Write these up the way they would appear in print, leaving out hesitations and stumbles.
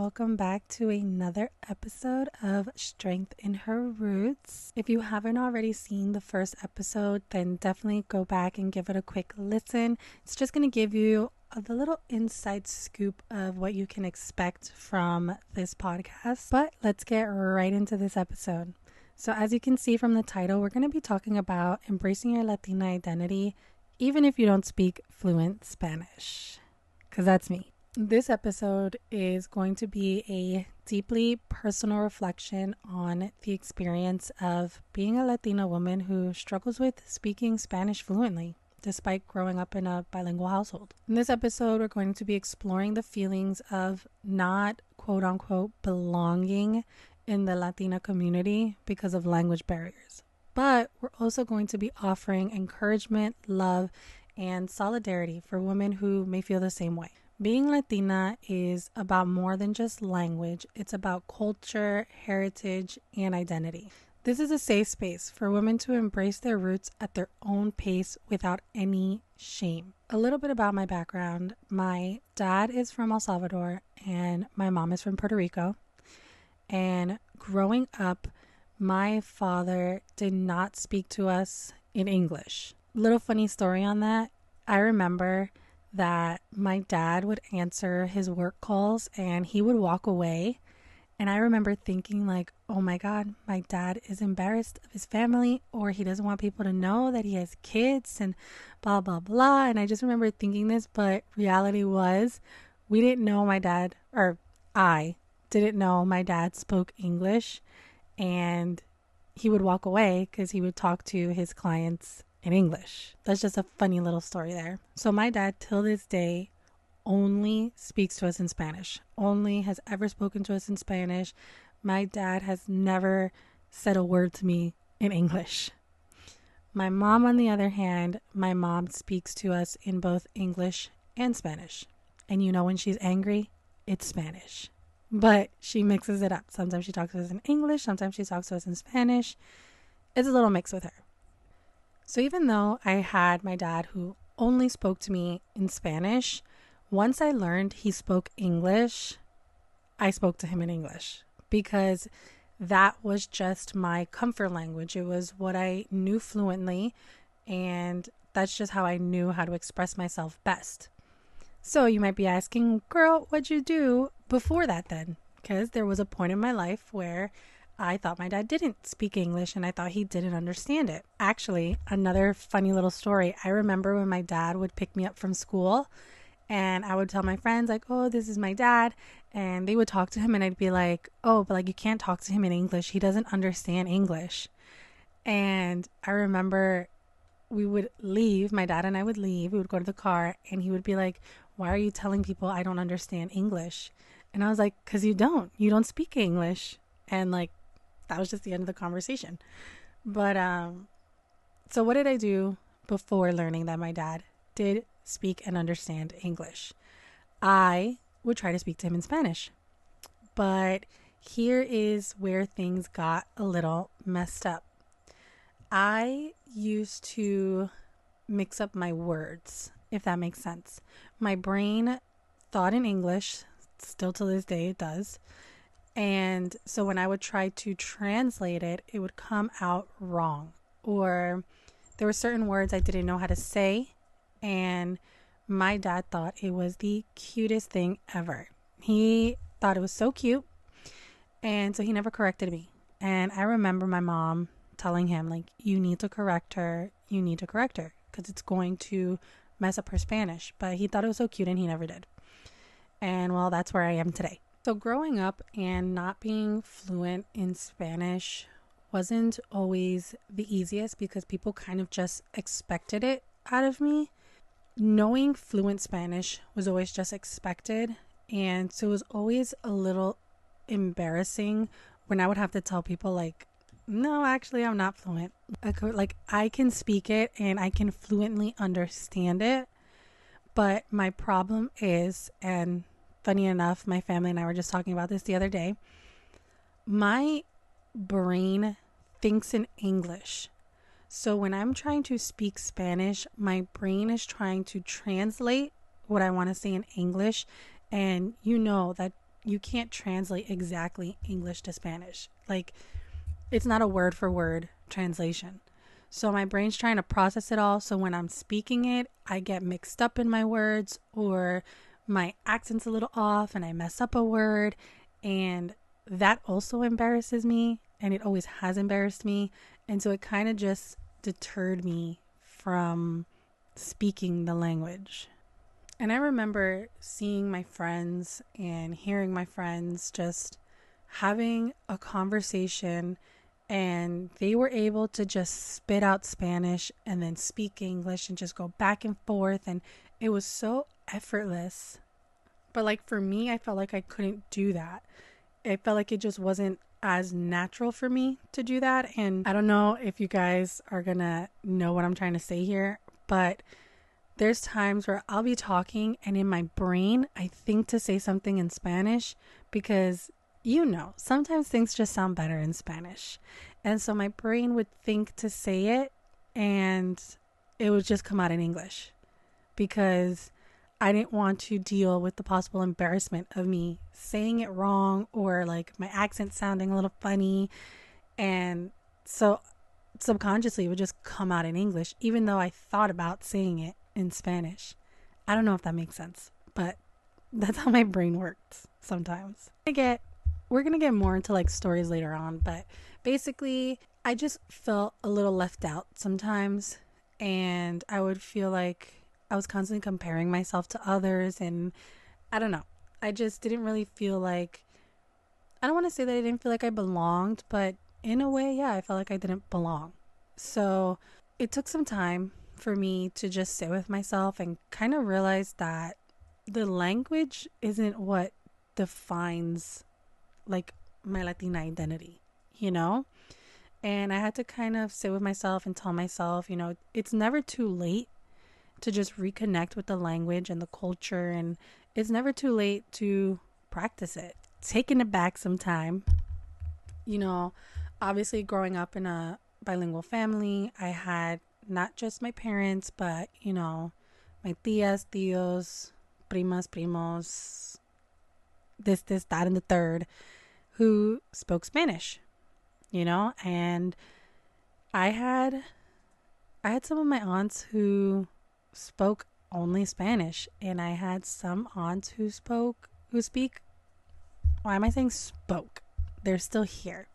welcome back to another episode of Strength in Her Roots. If you haven't already seen the first episode, then definitely go back and give it a quick listen. It's just going to give you the little inside scoop of what you can expect from this podcast. But let's get right into this episode. So as you can see from the title, we're going to be talking about embracing your Latina identity, even if you don't speak fluent Spanish, because that's me. This episode is going to be a deeply personal reflection on the experience of being a Latina woman who struggles with speaking Spanish fluently, despite growing up in a bilingual household. In this episode, we're going to be exploring the feelings of not quote unquote belonging in the Latina community because of language barriers. But we're also going to be offering encouragement, love, and solidarity for women who may feel the same way. Being Latina is about more than just language. It's about culture, heritage, and identity. This is a safe space for women to embrace their roots at their own pace without any shame. A little bit about my background. My dad is from El Salvador and my mom is from Puerto Rico. And growing up, my father did not speak to us in English. Little funny story on that. I remember that my dad would answer his work calls and he would walk away. And I remember thinking like, oh my God, my dad is embarrassed of his family, or he doesn't want people to know that he has kids and blah, blah, blah. And I just remember thinking this, but reality was we didn't know my dad, or I didn't know my dad spoke English, and he would walk away because he would talk to his clients in English. That's just a funny little story there. So my dad till this day only speaks to us in Spanish, only has ever spoken to us in Spanish. My dad has never said a word to me in English. My mom, on the other hand, my mom speaks to us in both English and Spanish. And you know when she's angry, it's Spanish. But she mixes it up. Sometimes she talks to us in English, sometimes she talks to us in Spanish. It's a little mix with her. So even though I had my dad who only spoke to me in Spanish, once I learned he spoke English, I spoke to him in English because that was just my comfort language. It was what I knew fluently, and that's just how I knew how to express myself best. So you might be asking, girl, what'd you do before that then? Because there was a point in my life where I thought my dad didn't speak English and I thought he didn't understand it. Actually, another funny little story. I remember when my dad would pick me up from school and I would tell my friends like, oh, this is my dad. And they would talk to him and I'd be like, oh, but like you can't talk to him in English. He doesn't understand English. And I remember we would leave, my dad and I would leave. We would go to the car and he would be like, why are you telling people I don't understand English? And I was like, because you don't speak English. And like, that was just the end of the conversation. But so what did I do before learning that my dad did speak and understand English? I would try to speak to him in Spanish. But here is where things got a little messed up. I used to mix up my words, if that makes sense. My brain thought in English, still to this day it does. And so when I would try to translate it, it would come out wrong. Or there were certain words I didn't know how to say. And my dad thought it was the cutest thing ever. He thought it was so cute. And so he never corrected me. And I remember my mom telling him, like, you need to correct her. You need to correct her because it's going to mess up her Spanish. But he thought it was so cute and he never did. And well, that's where I am today. So growing up and not being fluent in Spanish wasn't always the easiest because people kind of just expected it out of me. Knowing fluent Spanish was always just expected. And so it was always a little embarrassing when I would have to tell people like, no, actually, I'm not fluent. I can speak it and I can fluently understand it. But my problem is, and funny enough, my family and I were just talking about this the other day. My brain thinks in English. So when I'm trying to speak Spanish, my brain is trying to translate what I want to say in English. And you know that you can't translate exactly English to Spanish. Like, it's not a word for word translation. So my brain's trying to process it all. So when I'm speaking it, I get mixed up in my words, or my accent's a little off and I mess up a word. And that also embarrasses me. And it always has embarrassed me. And so it kind of just deterred me from speaking the language. And I remember seeing my friends and hearing my friends just having a conversation, and they were able to just spit out Spanish and then speak English and just go back and forth. And it was so effortless. But like for me, I felt like I couldn't do that. It felt like it just wasn't as natural for me to do that. And I don't know if you guys are gonna know what I'm trying to say here, but there's times where I'll be talking and in my brain, I think to say something in Spanish because, sometimes things just sound better in Spanish. And so my brain would think to say it and it would just come out in English because I didn't want to deal with the possible embarrassment of me saying it wrong or like my accent sounding a little funny. And so subconsciously it would just come out in English, even though I thought about saying it in Spanish. I don't know if that makes sense, but that's how my brain works sometimes. We're gonna get more into like stories later on, but basically I just felt a little left out sometimes, and I would feel like I was constantly comparing myself to others, and I don't know. I just didn't really feel like, I don't want to say that I didn't feel like I belonged, but in a way, yeah, I felt like I didn't belong. So it took some time for me to just sit with myself and kind of realize that the language isn't what defines like my Latina identity, you know? And I had to kind of sit with myself and tell myself, it's never too late to just reconnect with the language and the culture, and it's never too late to practice it. Taking it back some time. Obviously growing up in a bilingual family, I had not just my parents, but, my tias, tios, primas, primos, this, that, and the third, who spoke Spanish, and I had some of my aunts who spoke only Spanish, and I had some aunts who speak, why am I saying spoke? They're still here.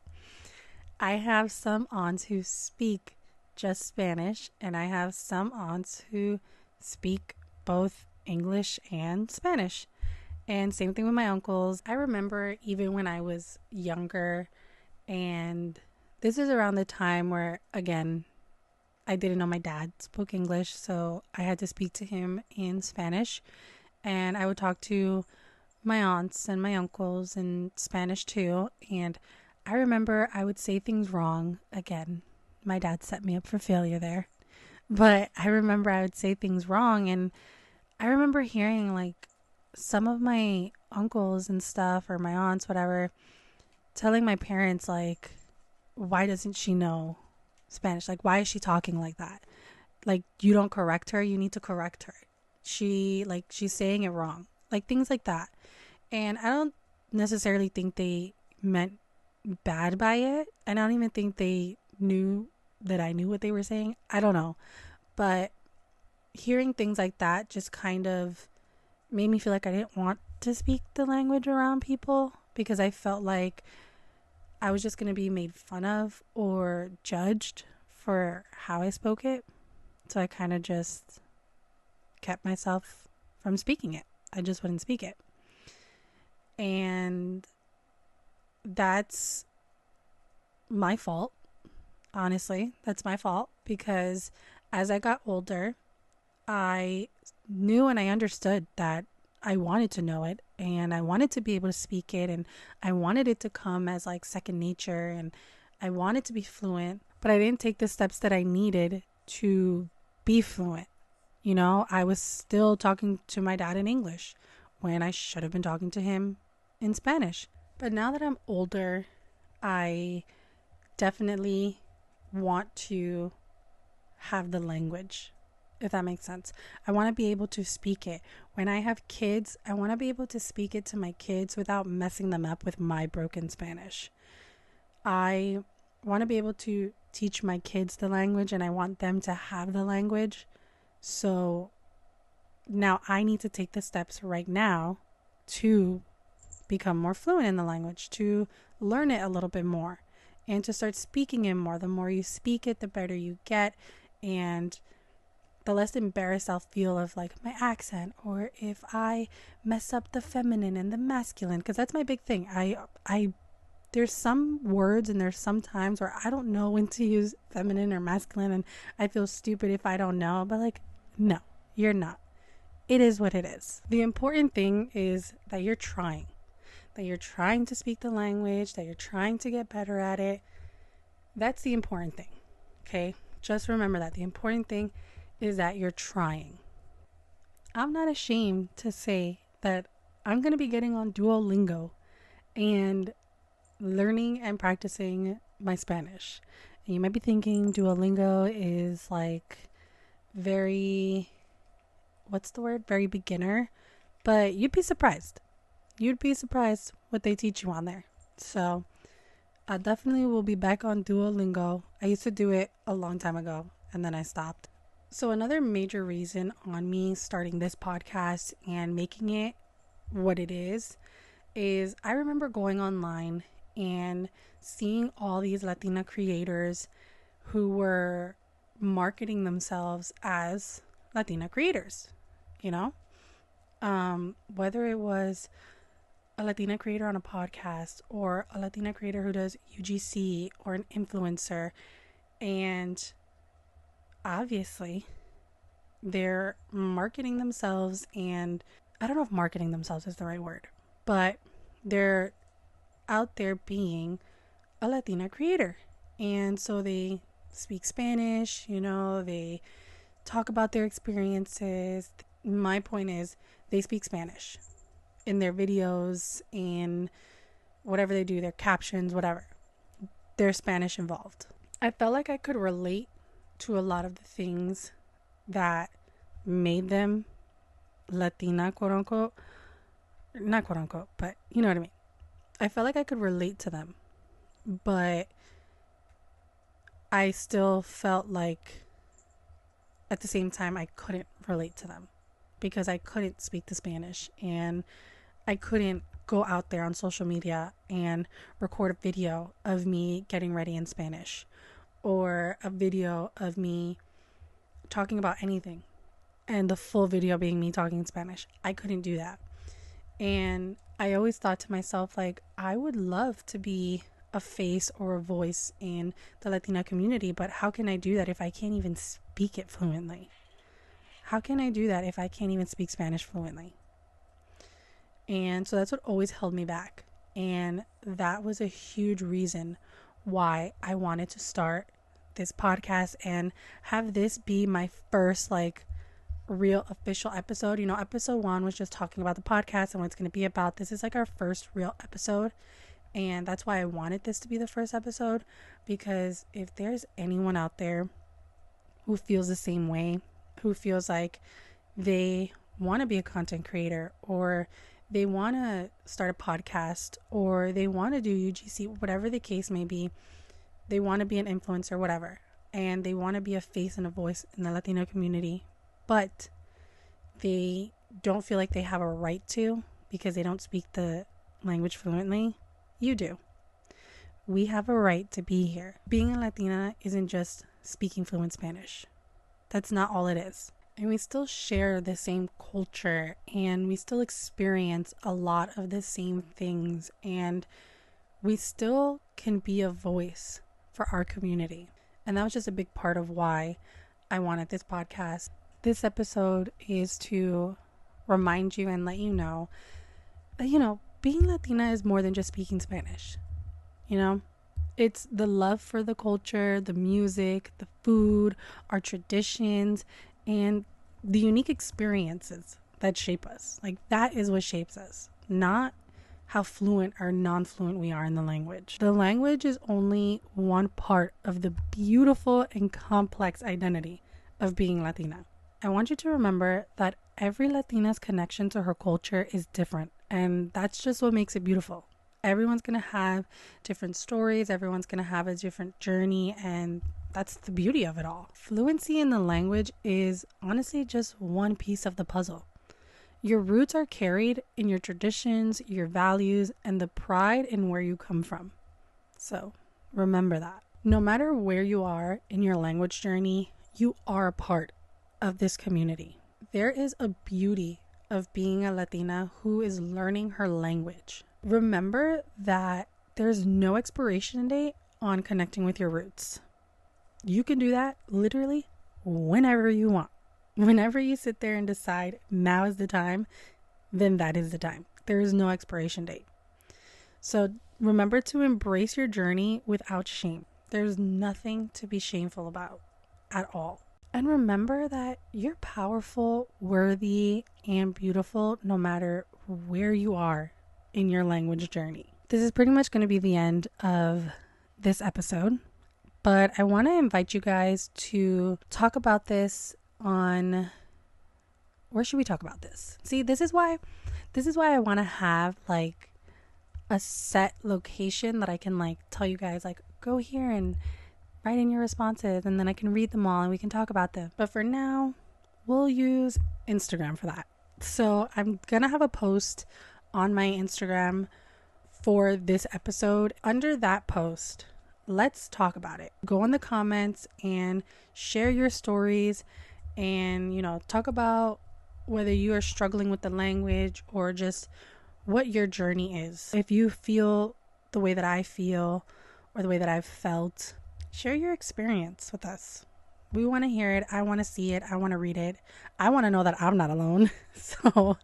I have some aunts who speak just Spanish, and I have some aunts who speak both English and Spanish. And same thing with my uncles. I remember even when I was younger, and this is around the time where, again, I didn't know my dad spoke English, so I had to speak to him in Spanish. And I would talk to my aunts and my uncles in Spanish too. And I remember I would say things wrong. Again, my dad set me up for failure there. But I remember I would say things wrong. And I remember hearing like some of my uncles and stuff, or my aunts, whatever, telling my parents like, why doesn't she know Spanish? Like, why is she talking like that? Like, you don't correct her. You need to correct her. She's saying it wrong. Like, things like that. And I don't necessarily think they meant bad by it. And I don't even think they knew that I knew what they were saying. I don't know. But hearing things like that just kind of made me feel like I didn't want to speak the language around people, because I felt like I was just going to be made fun of or judged for how I spoke it. So I kind of just kept myself from speaking it. I just wouldn't speak it. And that's my fault. Honestly, that's my fault, because as I got older, I knew and I understood that I wanted to know it, and I wanted to be able to speak it, and I wanted it to come as like second nature, and I wanted to be fluent, but I didn't take the steps that I needed to be fluent. I was still talking to my dad in English when I should have been talking to him in Spanish. But now that I'm older, I definitely want to have the language if that makes sense. I want to be able to speak it. When I have kids, I want to be able to speak it to my kids without messing them up with my broken Spanish. I want to be able to teach my kids the language, and I want them to have the language. So now I need to take the steps right now to become more fluent in the language, to learn it a little bit more, and to start speaking it more. The more you speak it, the better you get, and the less embarrassed I'll feel of like my accent, or if I mess up the feminine and the masculine, because that's my big thing. I there's some words and there's some times where I don't know when to use feminine or masculine, and I feel stupid if I don't know. But like, no, you're not. It is what it is. The important thing is that you're trying. That you're trying to speak the language, that you're trying to get better at it. That's the important thing. Okay? Just remember that. The important thing is that you're trying. I'm not ashamed to say that I'm going to be getting on Duolingo and learning and practicing my Spanish. And you might be thinking Duolingo is like very, what's the word? Very beginner. But you'd be surprised. You'd be surprised what they teach you on there. So I definitely will be back on Duolingo. I used to do it a long time ago and then I stopped. So another major reason on me starting this podcast and making it what it is I remember going online and seeing all these Latina creators who were marketing themselves as Latina creators, you know? Whether it was a Latina creator on a podcast or a Latina creator who does UGC or an influencer, and obviously they're marketing themselves, and I don't know if marketing themselves is the right word, but they're out there being a Latina creator. And so they speak Spanish, you know, they talk about their experiences. My point is they speak Spanish in their videos, in whatever they do, their captions, whatever. There's Spanish involved. I felt like I could relate to a lot of the things that made them Latina, quote unquote. Not quote unquote, but you know what I mean. I felt like I could relate to them, but I still felt like at the same time I couldn't relate to them because I couldn't speak the Spanish, and I couldn't go out there on social media and record a video of me getting ready in Spanish or a video of me talking about anything and the full video being me talking in Spanish. I couldn't do that. And I always thought to myself, like, I would love to be a face or a voice in the Latina community, but how can I do that if I can't even speak it fluently? How can I do that if I can't even speak Spanish fluently? And so that's what always held me back. And that was a huge reason why I wanted to start this podcast and have this be my first, like, real official episode. You know, episode 1 was just talking about the podcast and what it's going to be about. This is like our first real episode, and that's why I wanted this to be the first episode, because if there's anyone out there who feels the same way, who feels like they want to be a content creator, or they want to start a podcast, or they want to do UGC, whatever the case may be, they want to be an influencer, whatever, and they want to be a face and a voice in the Latino community, but they don't feel like they have a right to because they don't speak the language fluently. You do. We have a right to be here. Being a Latina isn't just speaking fluent Spanish. That's not all it is. And we still share the same culture, and we still experience a lot of the same things, and we still can be a voice for our community. And that was just a big part of why I wanted this podcast. This episode is to remind you and let you know that, you know, being Latina is more than just speaking Spanish. You know, it's the love for the culture, the music, the food, our traditions, and the unique experiences that shape us. Like, that is what shapes us, not how fluent or non-fluent we are in the language. The language is only one part of the beautiful and complex identity of being Latina. I want you to remember that every Latina's connection to her culture is different, and that's just what makes it beautiful. Everyone's going to have different stories, everyone's going to have a different journey, and that's the beauty of it all. Fluency in the language is honestly just one piece of the puzzle. Your roots are carried in your traditions, your values, and the pride in where you come from. So remember that. No matter where you are in your language journey, you are a part of this community. There is a beauty of being a Latina who is learning her language. Remember that there's no expiration date on connecting with your roots. You can do that literally whenever you want. Whenever you sit there and decide now is the time, then that is the time. There is no expiration date. So remember to embrace your journey without shame. There's nothing to be shameful about at all. And remember that you're powerful, worthy, and beautiful no matter where you are in your language journey. This is pretty much going to be the end of this episode, but I want to invite you guys to talk about this on, where should we talk about this? See, this is why I want to have like a set location that I can like tell you guys like go here and write in your responses, and then I can read them all and we can talk about them. But for now, we'll use Instagram for that. So I'm gonna have a post on my Instagram for this episode. Under that post, let's talk about it. Go in the comments and share your stories and, talk about whether you are struggling with the language or just what your journey is. If you feel the way that I feel or the way that I've felt, share your experience with us. We want to hear it. I want to see it. I want to read it. I want to know that I'm not alone. So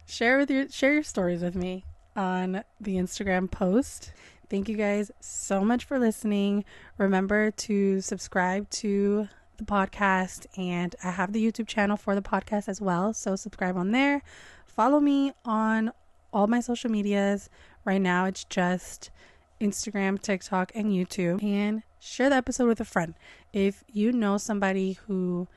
share your stories with me on the Instagram post. Thank you guys so much for listening. Remember to subscribe to the podcast, and I have the YouTube channel for the podcast as well. So subscribe on there. Follow me on all my social medias. Right now it's just Instagram, TikTok, and YouTube. And share the episode with a friend. If you know somebody who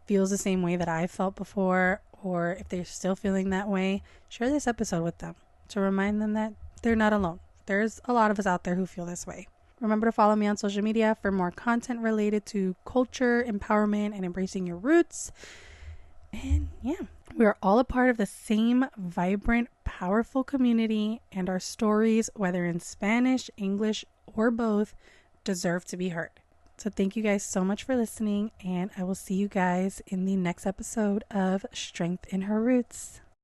feels the same way that I felt before, or if they're still feeling that way, share this episode with them to remind them that they're not alone. There's a lot of us out there who feel this way. Remember to follow me on social media for more content related to culture, empowerment, and embracing your roots. And yeah, we are all a part of the same vibrant, powerful community, and our stories, whether in Spanish, English, or both, deserve to be heard. So thank you guys so much for listening, and I will see you guys in the next episode of Strength in Her Roots.